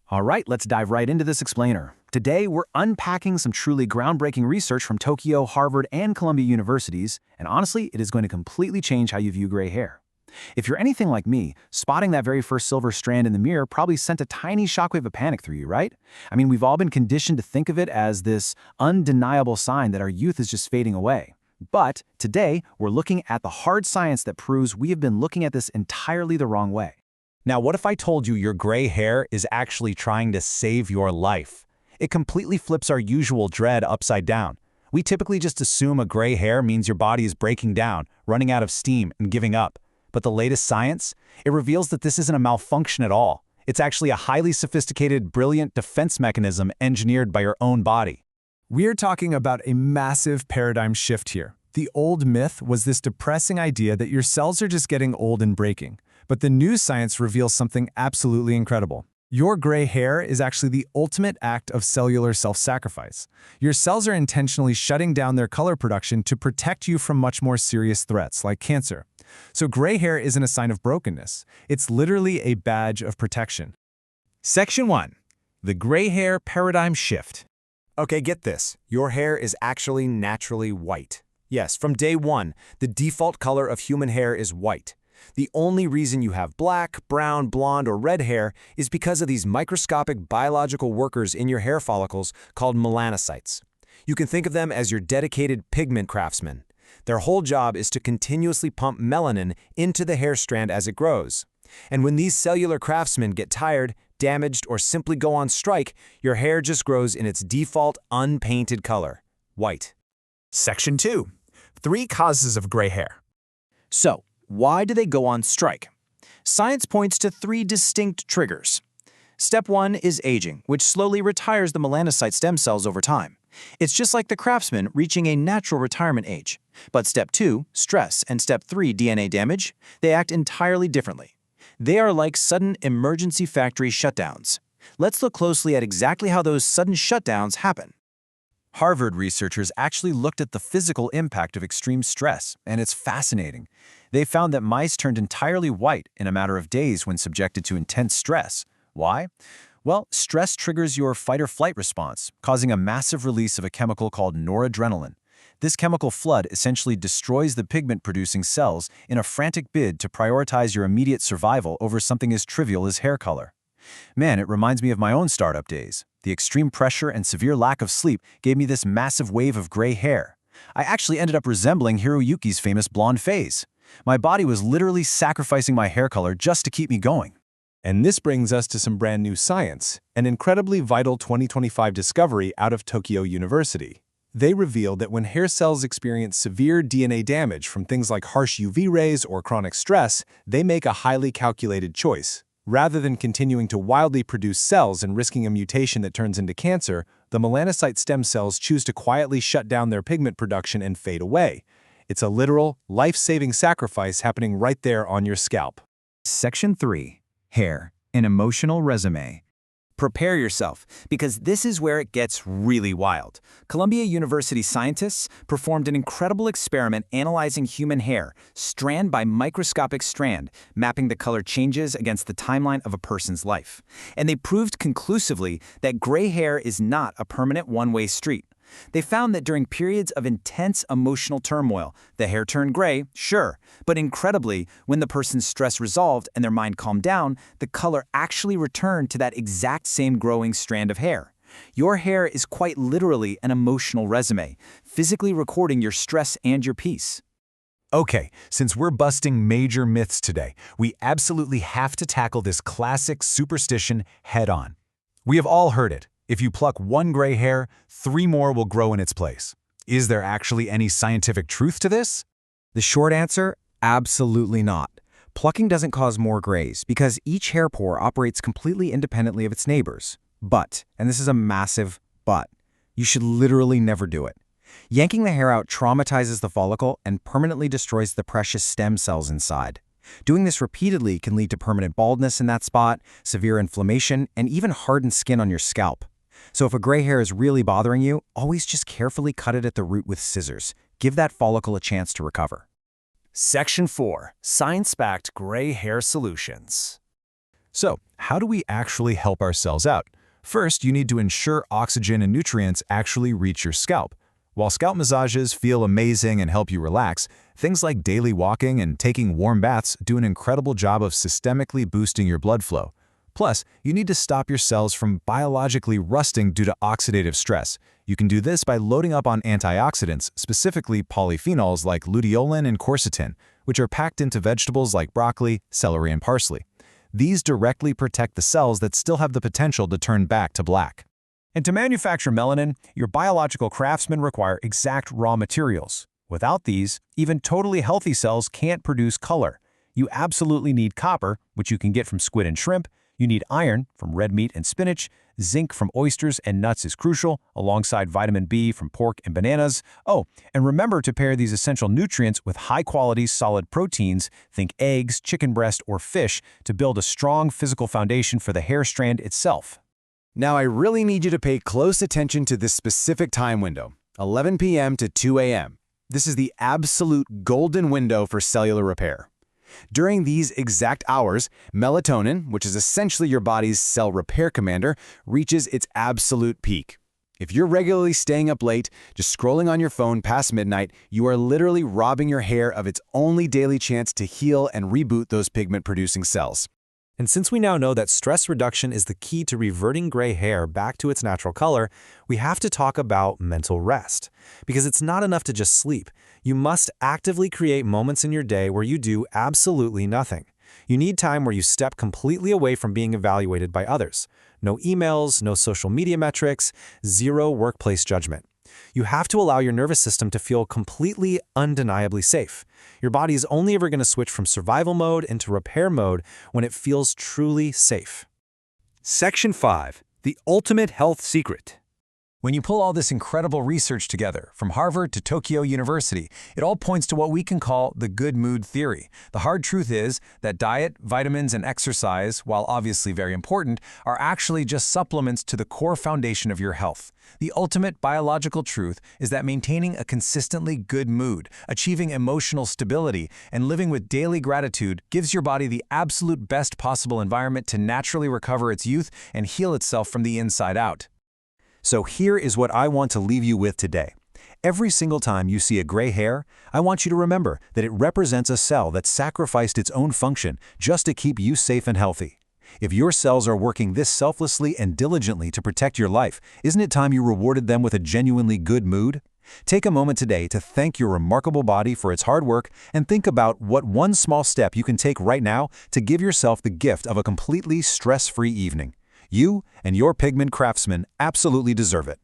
All right, let's dive right into this explainer. Today, we're unpacking some truly groundbreaking research from Tokyo, Harvard, and Columbia universities, and honestly, it is going to completely change how you view gray hair. If you're anything like me, spotting that very first silver strand in the mirror probably sent a tiny shockwave of panic through you, right? I mean, we've all been conditioned to think of it as this undeniable sign that our youth is just fading away. But today, we're looking at the hard science that proves we have been looking at this entirely the wrong way. Now, what if I told you your gray hair is actually trying to save your life? It completely flips our usual dread upside down. We typically just assume a gray hair means your body is breaking down, running out of steam, and giving up. But the latest science? It reveals that this isn't a malfunction at all. It's actually a highly sophisticated, brilliant defense mechanism engineered by your own body. We're talking about a massive paradigm shift here. The old myth was this depressing idea that your cells are just getting old and breaking. But the new science reveals something absolutely incredible. Your gray hair is actually the ultimate act of cellular self-sacrifice. Your cells are intentionally shutting down their color production to protect you from much more serious threats, like cancer. So gray hair isn't a sign of brokenness. It's literally a badge of protection. Section 1. The gray hair paradigm shift. Okay, get this. Your hair is actually naturally white. Yes, from day one, the default color of human hair is white. The only reason you have black, brown, blonde, or red hair is because of these microscopic biological workers in your hair follicles called melanocytes. You can think of them as your dedicated pigment craftsmen. Their whole job is to continuously pump melanin into the hair strand as it grows. And when these cellular craftsmen get tired, damaged, or simply go on strike, your hair just grows in its default unpainted color, white. Section 2. 3 causes of gray hair. So, why do they go on strike? Science points to 3 distinct triggers. Step 1 is aging, which slowly retires the melanocyte stem cells over time. It's just like the craftsman reaching a natural retirement age. But Step 2, stress, and Step 3, DNA damage, they act entirely differently. They are like sudden emergency factory shutdowns. Let's look closely at exactly how those sudden shutdowns happen. Harvard researchers actually looked at the physical impact of extreme stress, and it's fascinating. They found that mice turned entirely white in a matter of days when subjected to intense stress. Why? Well, stress triggers your fight-or-flight response, causing a massive release of a chemical called noradrenaline. This chemical flood essentially destroys the pigment-producing cells in a frantic bid to prioritize your immediate survival over something as trivial as hair color. Man, it reminds me of my own startup days. The extreme pressure and severe lack of sleep gave me this massive wave of gray hair. I actually ended up resembling Hiroyuki's famous blonde phase. My body was literally sacrificing my hair color just to keep me going. And this brings us to some brand new science, an incredibly vital 2025 discovery out of Tokyo University. They revealed that when hair cells experience severe DNA damage from things like harsh UV rays or chronic stress, they make a highly calculated choice. Rather than continuing to wildly produce cells and risking a mutation that turns into cancer, the melanocyte stem cells choose to quietly shut down their pigment production and fade away. It's a literal, life-saving sacrifice happening right there on your scalp. Section 3. Hair, an emotional resume. Prepare yourself, because this is where it gets really wild. Columbia University scientists performed an incredible experiment analyzing human hair, strand by microscopic strand, mapping the color changes against the timeline of a person's life. And they proved conclusively that gray hair is not a permanent one-way street. They found that during periods of intense emotional turmoil, the hair turned gray, sure, but incredibly, when the person's stress resolved and their mind calmed down, the color actually returned to that exact same growing strand of hair. Your hair is quite literally an emotional resume, physically recording your stress and your peace. Okay, since we're busting major myths today, we absolutely have to tackle this classic superstition head-on. We have all heard it. If you pluck one gray hair, 3 more will grow in its place. Is there actually any scientific truth to this? The short answer, absolutely not. Plucking doesn't cause more grays because each hair pore operates completely independently of its neighbors. But, and this is a massive but, you should literally never do it. Yanking the hair out traumatizes the follicle and permanently destroys the precious stem cells inside. Doing this repeatedly can lead to permanent baldness in that spot, severe inflammation, and even hardened skin on your scalp. So if a gray hair is really bothering you, always just carefully cut it at the root with scissors. Give that follicle a chance to recover. Section 4. Science-backed gray hair solutions. So, how do we actually help our cells out? First, you need to ensure oxygen and nutrients actually reach your scalp. While scalp massages feel amazing and help you relax, things like daily walking and taking warm baths do an incredible job of systemically boosting your blood flow. Plus, you need to stop your cells from biologically rusting due to oxidative stress. You can do this by loading up on antioxidants, specifically polyphenols like luteolin and quercetin, which are packed into vegetables like broccoli, celery, and parsley. These directly protect the cells that still have the potential to turn back to black. And to manufacture melanin, your biological craftsmen require exact raw materials. Without these, even totally healthy cells can't produce color. You absolutely need copper, which you can get from squid and shrimp. You need iron from red meat and spinach. Zinc from oysters and nuts is crucial, alongside vitamin B from pork and bananas. Oh, and remember to pair these essential nutrients with high-quality solid proteins, think eggs, chicken breast, or fish, to build a strong physical foundation for the hair strand itself. Now I really need you to pay close attention to this specific time window, 11 p.m. to 2 a.m. This is the absolute golden window for cellular repair. During these exact hours, melatonin, which is essentially your body's cell repair commander, reaches its absolute peak. If you're regularly staying up late, just scrolling on your phone past midnight, you are literally robbing your hair of its only daily chance to heal and reboot those pigment-producing cells. And since we now know that stress reduction is the key to reverting gray hair back to its natural color, we have to talk about mental rest. Because it's not enough to just sleep. You must actively create moments in your day where you do absolutely nothing. You need time where you step completely away from being evaluated by others. No emails, no social media metrics, zero workplace judgment. You have to allow your nervous system to feel completely, undeniably safe. Your body is only ever going to switch from survival mode into repair mode when it feels truly safe. Section 5. The Ultimate Health Secret. When you pull all this incredible research together, from Harvard to Tokyo University, it all points to what we can call the good mood theory. The hard truth is that diet, vitamins, and exercise, while obviously very important, are actually just supplements to the core foundation of your health. The ultimate biological truth is that maintaining a consistently good mood, achieving emotional stability, and living with daily gratitude gives your body the absolute best possible environment to naturally recover its youth and heal itself from the inside out. So here is what I want to leave you with today. Every single time you see a gray hair, I want you to remember that it represents a cell that sacrificed its own function just to keep you safe and healthy. If your cells are working this selflessly and diligently to protect your life, isn't it time you rewarded them with a genuinely good mood? Take a moment today to thank your remarkable body for its hard work and think about what one small step you can take right now to give yourself the gift of a completely stress-free evening. You and your pigment craftsmen absolutely deserve it.